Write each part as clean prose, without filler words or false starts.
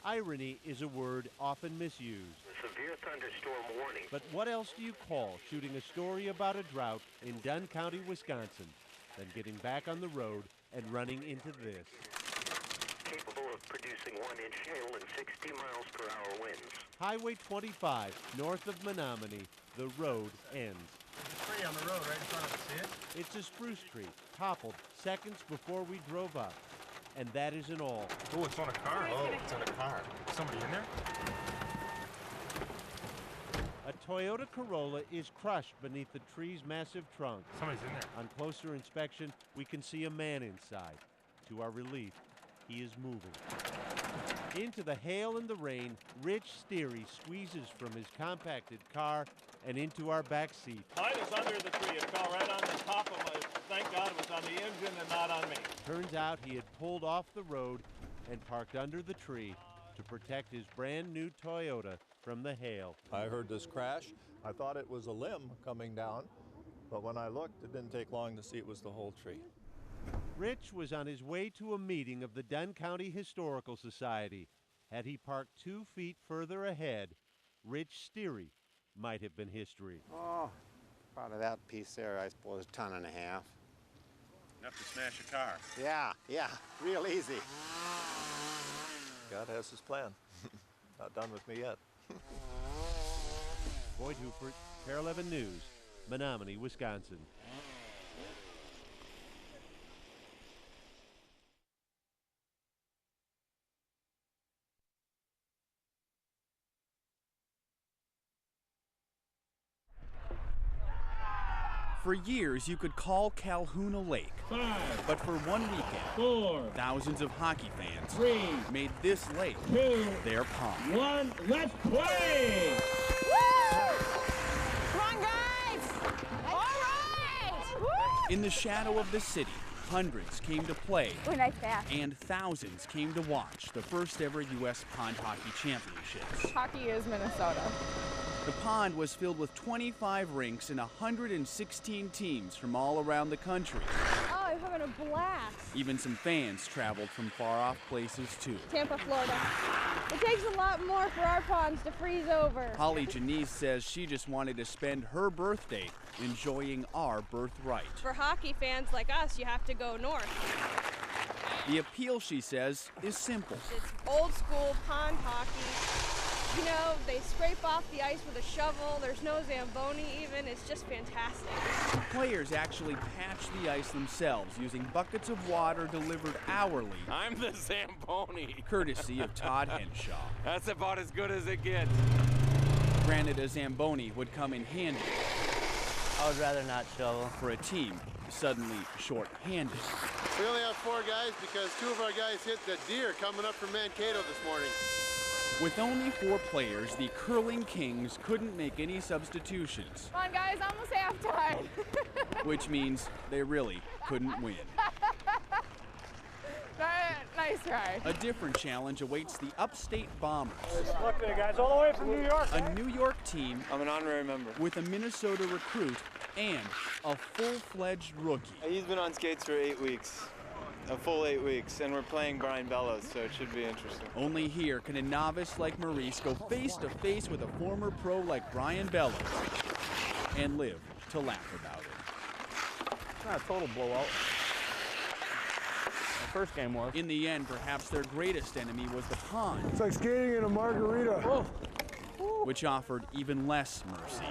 Irony is a word often misused. Severe thunderstorm warning. But what else do you call shooting a story about a drought in Dunn County, Wisconsin, than getting back on the road and running into this? Capable of producing 1-inch hail and 60 miles per hour winds. Highway 25, north of Menominee, the road ends. There's a tree on the road right in front of us, see it? It's a spruce tree, toppled seconds before we drove up. And that isn't all. Oh, it's on a car. Oh, it's on a car. Somebody in there? A Toyota Corolla is crushed beneath the tree's massive trunk. Somebody's in there. On closer inspection, we can see a man inside. To our relief, he is moving. Into the hail and the rain, Rich Steary squeezes from his compacted car and into our back seat. Mine is under the tree. It fell right on the top of my, thank God it was on the engine and not on me. Turns out he had pulled off the road and parked under the tree to protect his brand new Toyota from the hail. I heard this crash. I thought it was a limb coming down, but when I looked, it didn't take long to see it was the whole tree. Rich was on his way to a meeting of the Dunn County Historical Society. Had he parked 2 feet further ahead, Rich Steary might have been history. Oh, part of that piece there, I suppose, a ton and a half. Enough to smash a car. Yeah, real easy. God has his plan. Not done with me yet. Boyd Hupert, KARE 11 News, Menominee, Wisconsin. For years, you could call Calhoun a lake. 5, But for one weekend, 4, thousands of hockey fans 3, made this lake 2, their pond. 1, let's play! Come on, guys! All right! Woo! In the shadow of the city, hundreds came to play, We're nice fast. and thousands came to watch the first ever U.S. Pond Hockey Championships. Hockey is Minnesota. The pond was filled with 25 rinks and 116 teams from all around the country. Oh, I'm having a blast. Even some fans traveled from far-off places, too. Tampa, Florida. It takes a lot more for our ponds to freeze over. Holly Janice says she just wanted to spend her birthday enjoying our birthright. For hockey fans like us, you have to go north. The appeal, she says, is simple. It's old school pond hockey. You know, they scrape off the ice with a shovel. There's no Zamboni even. It's just fantastic. Players actually patch the ice themselves using buckets of water delivered hourly. I'm the Zamboni. Courtesy of Todd Henshaw. That's about as good as it gets. Granted, a Zamboni would come in handy. I would rather not shovel. For a team suddenly short-handed. We only have 4 guys because 2 of our guys hit the deer coming up from Mankato this morning. With only 4 players, the Curling Kings couldn't make any substitutions. Come on, guys, almost halftime. Which means they really couldn't win. Nice try. A different challenge awaits the upstate Bombers. Look there, guys, all the way from New York. A New York team I'm an honorary member. with a Minnesota recruit and a full-fledged rookie. He's been on skates for 8 weeks. A full 8 weeks, and we're playing Brian Bellows, so it should be interesting. Only here can a novice like Maurice go face-to-face with a former pro like Brian Bellows and live to laugh about it. It's not a total blowout. The first game was. In the end, perhaps their greatest enemy was the pond. It's like skating in a margarita. Which offered even less mercy.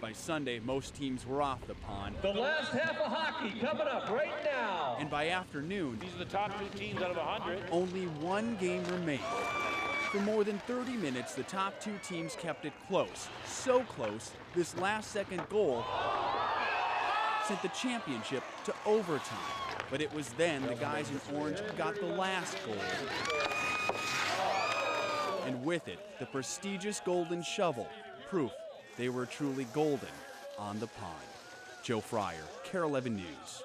By Sunday, most teams were off the pond. The last half of hockey coming up right now. And by afternoon, These are the top 2 teams out of 100. only one game remained. For more than 30 minutes, the top 2 teams kept it close. So close, this last-second goal sent the championship to overtime. But it was then the guys in orange got the last goal. And with it, the prestigious golden shovel, proof they were truly golden on the pond. Joe Fryer, KARE 11 News.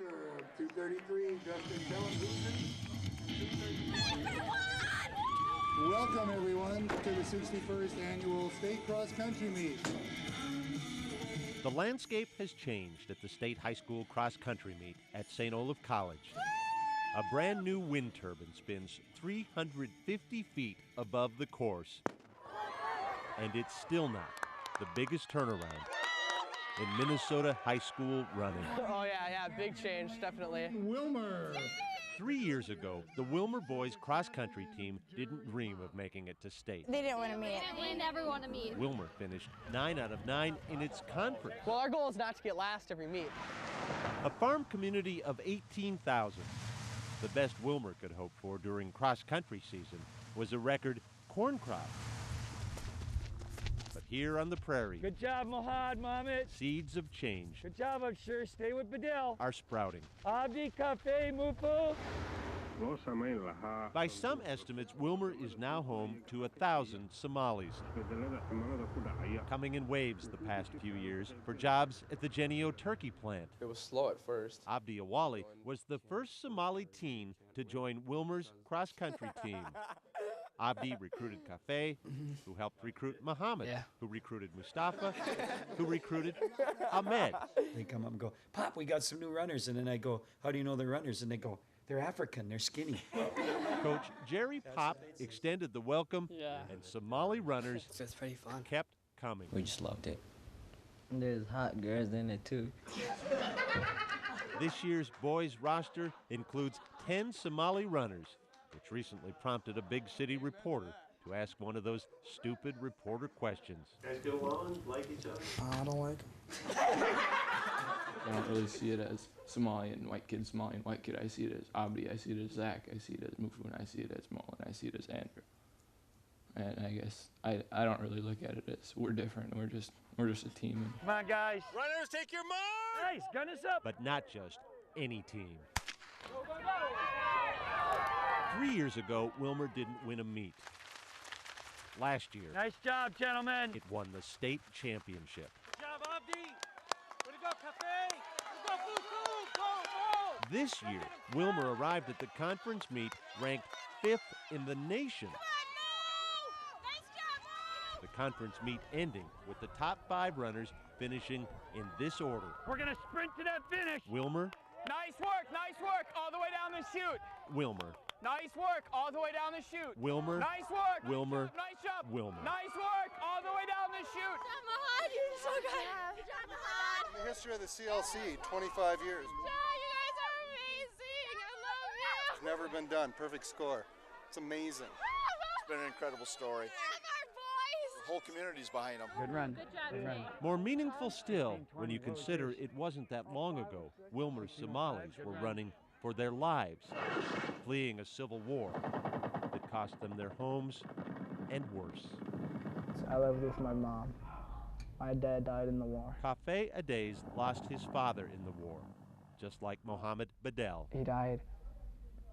Or 233, Justin Tellenhusen. Welcome, everyone, to the 61st Annual State Cross Country Meet. The landscape has changed at the state high school cross country meet at St. Olaf College. A brand new wind turbine spins 350 feet above the course. And it's still not the biggest turnaround in Minnesota high school running. Oh yeah, big change, definitely. Wilmer. 3 years ago, the Wilmer boys cross-country team didn't dream of making it to state. They didn't want to meet. They never want to meet. Wilmer finished 9 out of 9 in its conference. Well, our goal is not to get last every meet. A farm community of 18,000. The best Wilmer could hope for during cross-country season was a record corn crop. But here on the prairie, Good job, Mohad, Mohammed. seeds of change Good job, I'm sure. Stay with Bedell. are sprouting. Abdi Cafe, Mufu. By some estimates, Wilmer is now home to 1,000 Somalis, coming in waves the past few years for jobs at the Genio turkey plant. It was slow at first. Abdi Awali was the first Somali teen to join Wilmer's cross-country team. Abdi recruited Cafe, who helped recruit Muhammad, who recruited Mustafa, who recruited Ahmed. They come up and go, Pop, we got some new runners. And then I go, how do you know they're runners? And they go, they're African, they're skinny. Coach Jerry Pop extended the welcome, and Somali runners That's pretty fun. kept coming. We just loved it. There's hot girls in it too. This year's boys roster includes 10 Somali runners, which recently prompted a big city reporter to ask one of those stupid reporter questions. Guys get along, like each other? I don't like I don't really see it as Somalian white kid, Somalian white kid. I see it as Abdi, I see it as Zach, I see it as Mufu, and I see it as Mo, and I see it as Andrew. And I guess I don't really look at it as we're different. We're just a team. Come on, guys. Runners, take your mark! Nice, gun us up. But not just any team. 3 years ago, Wilmer didn't win a meet. Last year, Nice job, gentlemen. it won the state championship. Good job, Abdi. Way to go, Cafe. Let's go, Fufu. Go. This year, Wilmer arrived at the conference meet ranked 5th in the nation. The conference meet ending with the top 5 runners finishing in this order. We're going to sprint to that finish. Wilmer, Nice work, all the way down the chute. Wilmer, Nice work, all the way down the chute. Wilmer, Nice work. Wilmer, Nice job. Wilmer. Nice work, all the way down the chute. Mahad, you're so good. Good job, Mahad. The history of the CLC, 25 years. You guys are amazing. I love you. It's never been done. Perfect score. It's amazing. It's been an incredible story. The whole community's behind them. Good run. Good job, Nate. More meaningful still when you consider it wasn't that long ago Wilmer's Somalis were running for their lives, fleeing a civil war that cost them their homes and worse. I lived with my mom. My dad died in the war. Cafe Adez lost his father in the war, just like Mohammed Bedell. He died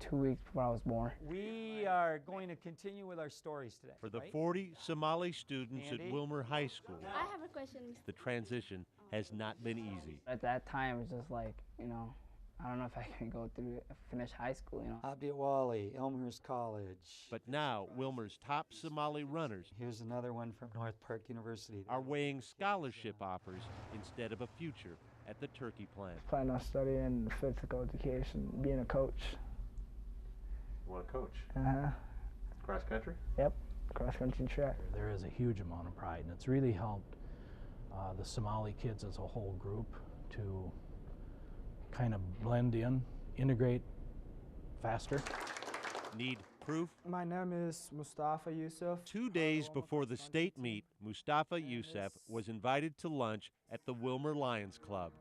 2 weeks before I was born. We are going to continue with our stories today. For the right? 40 Somali students Andy? at Wilmer High School, I have a question. the transition has not been easy. At that time, it was just like, I don't know if I can go through, finish high school, Abdi Awali, Elmhurst College. But now, Wilmer's top Somali runners Here's another one from North Park University. are weighing scholarship offers instead of a future at the turkey plant. Plan on studying physical education, being a coach. You want to coach? Uh-huh. Cross country? Yep, cross-country track. There is a huge amount of pride, and it's really helped the Somali kids as a whole group to kind of blend in, integrate faster. Need proof? My name is Mustafa Yusuf. 2 days before the state meet, Mustafa Youssef was invited to lunch at the Wilmer Lions Club.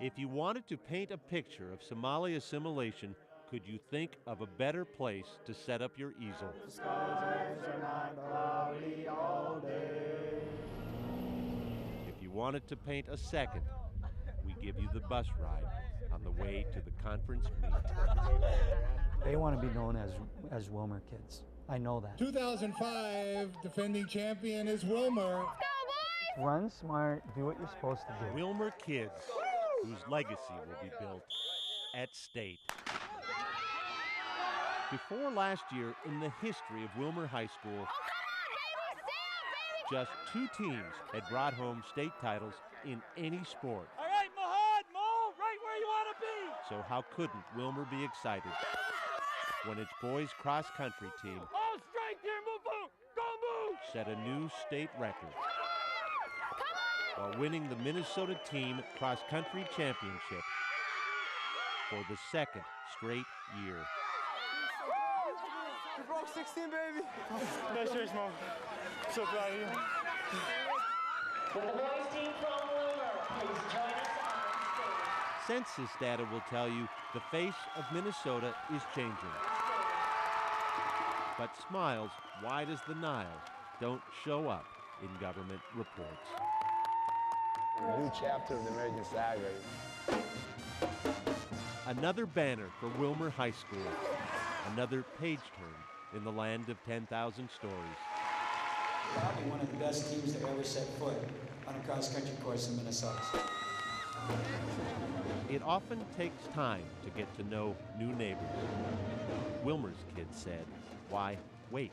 If you wanted to paint a picture of Somali assimilation, could you think of a better place to set up your easel? If you wanted to paint a second, we give you the bus ride on the way to the conference meet. They want to be known as Wilmer kids. I know that. 2005 defending champion is Wilmer. Let's go, boys! Run smart, do what you're supposed to do. Wilmer kids, whose legacy will be built at State. Before last year, in the history of Wilmer High School, just 2 teams had brought home state titles in any sport. All right, Mohad, Mo, right where you want to be. So how couldn't Wilmer be excited when its boys cross-country team All strength here, move, go move. set a new state record while winning the Minnesota team cross-country championship for the 2nd straight year. You broke 16, baby. Nice race, Mo. So proud of you. Will the boys team from Wilmer please join us on stage? Census data will tell you the face of Minnesota is changing. But smiles wide as the Nile don't show up in government reports. A new chapter of the American Saga. Another banner for Wilmer High School. Another page turn in the land of 10,000 stories. Probably one of the best teams that ever set foot on a cross-country course in Minnesota. It often takes time to get to know new neighbors. Wilmer's kids said, "Why wait?"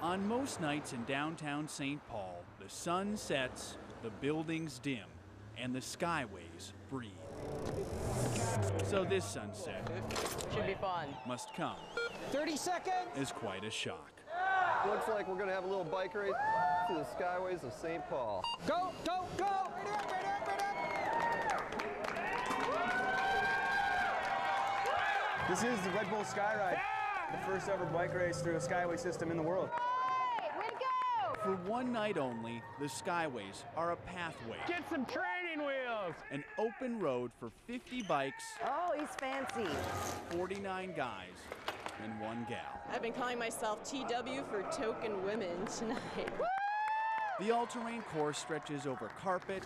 On most nights in downtown St. Paul, the sun sets, the buildings dim, and the skyways breathe. So this sunset Should be fun. must come 30 seconds. as quite a shock. Looks like we're going to have a little bike race through the skyways of St. Paul. Go, go, go! Right up, right up, right up. This is the Red Bull Skyride, the first ever bike race through a skyway system in the world. Way to go! For one night only, the skyways are a pathway, Get some training wheels. an open road for 50 bikes, Oh, he's fancy. 49 guys, and 1 gal. I've been calling myself TW for token women tonight. The all-terrain course stretches over carpet,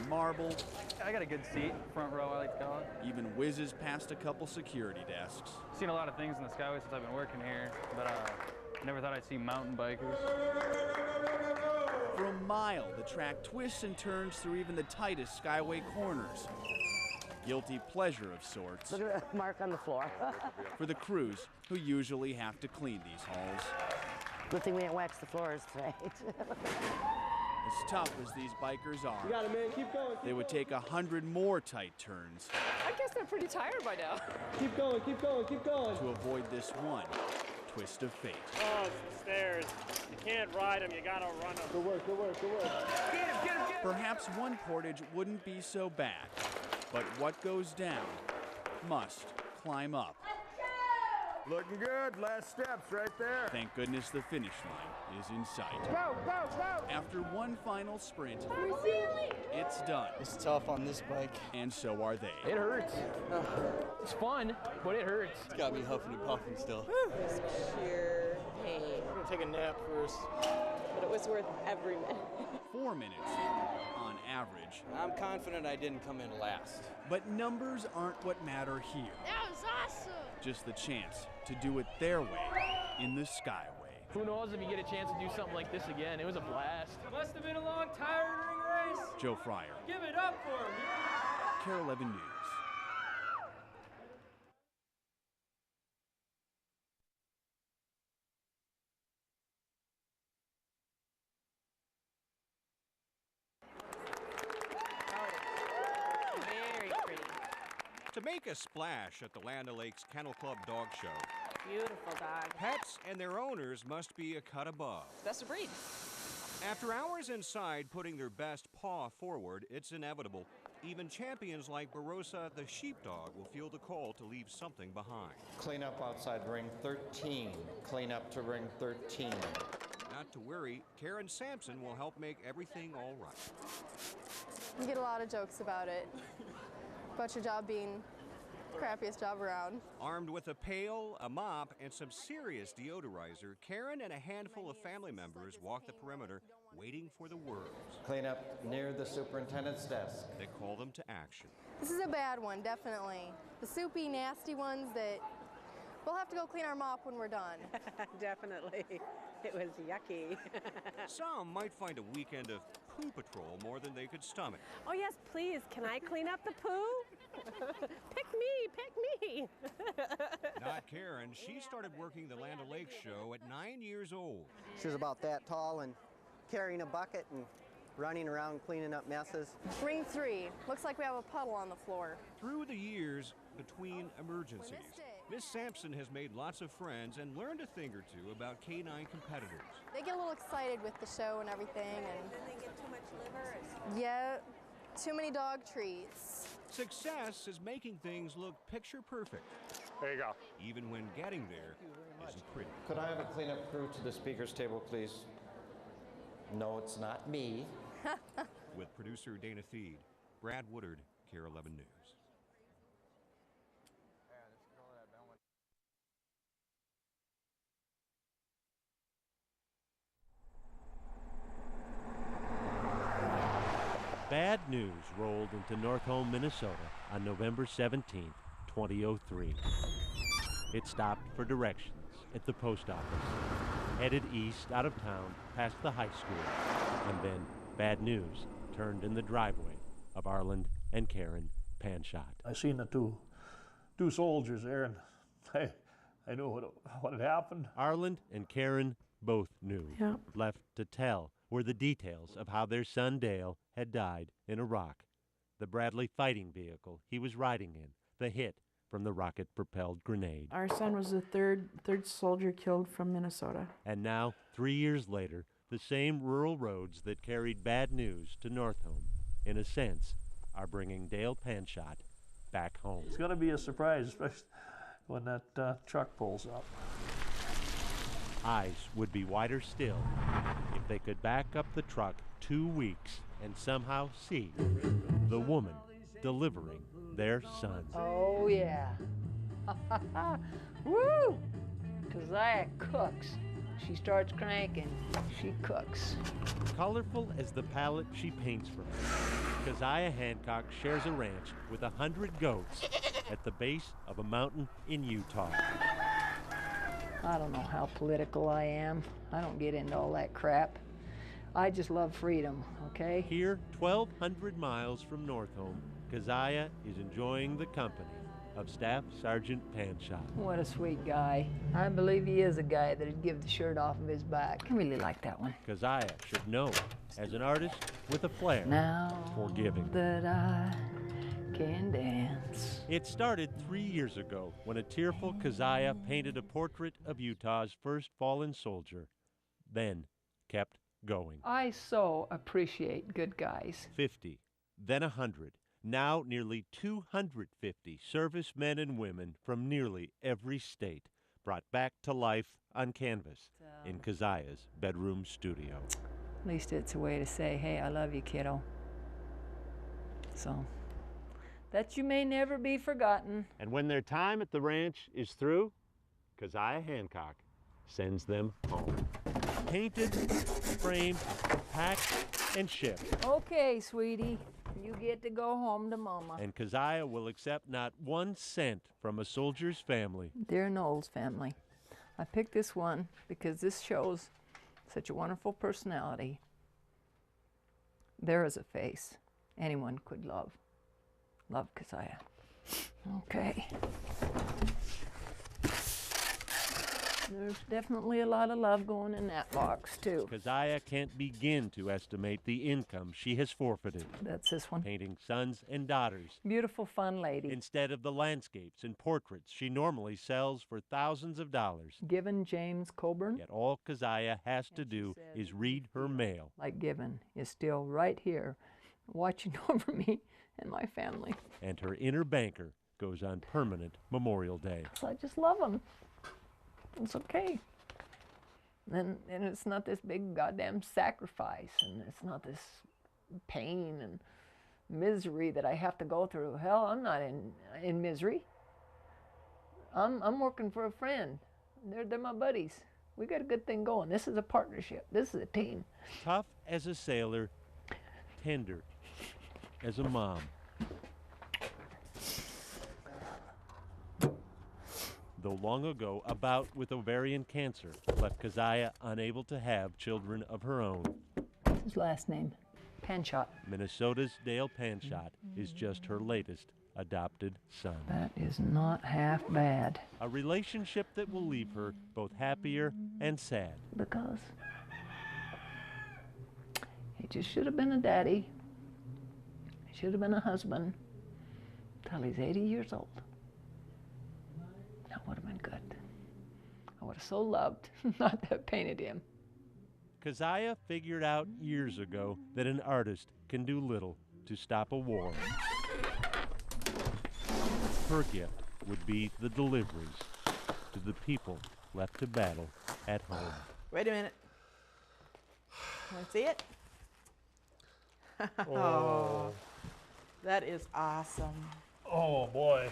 marble, I got a good seat, front row I like to call it. even whizzes past a couple security desks. Seen a lot of things in the skyway since I've been working here, but never thought I'd see mountain bikers. For a mile, the track twists and turns through even the tightest skyway corners. Guilty pleasure of sorts Look at the mark on the floor. for the crews who usually have to clean these halls. Good thing we didn't wax the floors today. As tough as these bikers You are, got it, man. Keep going. they would take 100 more tight turns I guess they're pretty tired by now. Keep going, keep going, keep going. to avoid this one twist of fate. Oh, it's the stairs. You can't ride them, you gotta run them. Good work, good work, good work. Get him, get him, get him. Perhaps one portage wouldn't be so bad, but what goes down must climb up. Looking good. Last steps right there. Thank goodness the finish line is in sight. Go, go, go! After one final sprint, it's done. It's tough on this bike. And so are they. It hurts. It's fun, but it hurts. It's got me huffing and puffing still. Just sheer pain. I'm gonna take a nap first. But it was worth every minute. 4 minutes on average. I'm confident I didn't come in last. But numbers aren't what matter here. That was awesome! Just the chance to do it their way in the Skyway. Who knows if you get a chance to do something like this again. It was a blast. Must have been a long, tiring race. Joe Fryer, Give it up for him. KARE 11 News. Very pretty. To make a splash at the Land O'Lakes Kennel Club Dog Show, Beautiful dog. pets and their owners must be a cut above. Best of breed. After hours inside putting their best paw forward, it's inevitable. Even champions like Barossa the sheepdog will feel the call to leave something behind. Clean up outside ring 13. Clean up to ring 13. Not to worry, Karen Sampson will help make everything all right. You get a lot of jokes about it, about your job being crappiest job around. Armed with a pail, a mop, and some serious deodorizer, Karen and a handful of family members walk the perimeter, waiting for the worms. Clean up near the superintendent's desk. They call them to action. This is a bad one, definitely. The soupy, nasty ones that we'll have to go clean our mop when we're done. Definitely. It was yucky. Some might find a weekend of poo patrol more than they could stomach. Oh yes, please, can I clean up the poo? Pick me. Not Karen. She started working the Land O'Lakes show at 9 years old. She was about that tall and carrying a bucket and running around cleaning up messes. Ring 3. Looks like we have a puddle on the floor. Through the years, between emergencies, Miss Sampson has made lots of friends and learned a thing or two about canine competitors. They get a little excited with the show and everything. And then they get too much liver. Yeah, too many dog treats. Success is making things look picture perfect. There you go. Even when getting there isn't pretty. Could I have a cleanup crew to the speaker's table, please? No, it's not me. With producer Dana Feed, Brad Woodard, KARE 11 News. Bad news rolled into North Home, Minnesota on November 17, 2003. It stopped for directions at the post office, headed east out of town past the high school, and then bad news turned in the driveway of Arland and Karen Panshot. I seen the two soldiers there, and I knew what had happened. Arland and Karen both knew. Yep. Left to tell were the details of how their son Dale had died in Iraq, the Bradley fighting vehicle he was riding in, the hit from the rocket-propelled grenade. Our son was the third soldier killed from Minnesota. And now, 3 years later, the same rural roads that carried bad news to North Home, in a sense, are bringing Dale Panshot back home. It's going to be a surprise, especially when that truck pulls up. Eyes would be wider still if they could back up the truck 2 weeks and somehow see the woman delivering their son. Oh, yeah. Woo! Keziah cooks. She starts cranking. She cooks. Colorful as the palette she paints for me, Keziah Hancock shares a ranch with 100 goats at the base of a mountain in Utah. I don't know how political I am. I don't get into all that crap. I just love freedom, okay? Here, 1,200 miles from North Home, Keziah is enjoying the company of Staff Sergeant Panshot. What a sweet guy. I believe he is a guy that'd give the shirt off of his back. I really like that one. Keziah should know, as an artist with a flair for giving. That I can dance. It started 3 years ago when a tearful Keziah painted a portrait of Utah's first fallen soldier, then kept going. I so appreciate good guys. 50, then 100, now nearly 250 servicemen and women from nearly every state brought back to life on canvas in Keziah's bedroom studio. At least it's a way to say, hey, I love you, kiddo. So, that you may never be forgotten. And when their time at the ranch is through, Keziah Hancock sends them home. Painted, framed, packed, and shipped. Okay, sweetie, you get to go home to Mama. And Keziah will accept not 1 cent from a soldier's family. Dear Knowles family, I picked this one because this shows such a wonderful personality. There is a face anyone could love. Love, Keziah. Okay. There's definitely a lot of love going in that box, too. Keziah can't begin to estimate the income she has forfeited. That's this one. Painting sons and daughters. Beautiful, fun lady. Instead of the landscapes and portraits she normally sells for thousands of dollars. Given James Coburn. Yet all Keziah has to do is read her mail. Like Given is still right here, watching over me and my family. And her inner banker goes on permanent Memorial Day. So I just love him. It's okay. And it's not this big goddamn sacrifice, and it's not this pain and misery that I have to go through. Hell, I'm not in misery. I'm working for a friend. They're my buddies. We got a good thing going. This is a partnership. This is a team. Tough as a sailor, tender as a mom. Though long ago, a bout with ovarian cancer left Keziah unable to have children of her own. His last name, Panshot. Minnesota's Dale Panshot is just her latest adopted son. That is not half bad. A relationship that will leave her both happier and sad. Because he just should have been a daddy. He should have been a husband till he's 80 years old. That would have been good. I would have so loved not to have painted him. Keziah figured out years ago that an artist can do little to stop a war. Her gift would be the deliveries to the people left to battle at home. Wait a minute. Want to see it? Oh. That is awesome. Oh, boy.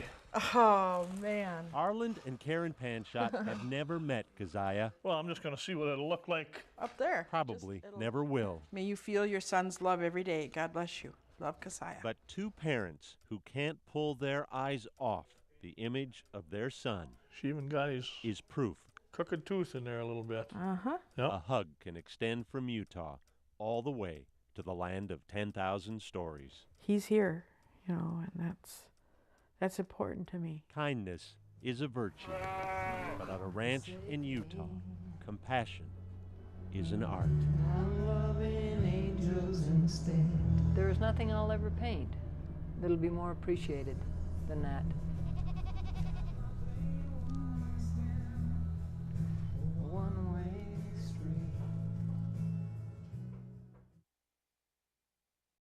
Oh, man. Arland and Karen Panshot have never met Keziah. Well, I'm just going to see what it'll look like. Up there. Probably never will. May you feel your son's love every day. God bless you. Love, Keziah. But two parents who can't pull their eyes off the image of their son. She even got his is proof. Crooked tooth in there a little bit. Uh-huh. Yep. A hug can extend from Utah all the way to the land of 10,000 stories. He's here, you know, and that's important to me. Kindness is a virtue, but on a ranch in Utah, compassion is an art. There is nothing I'll ever paint that'll be more appreciated than that.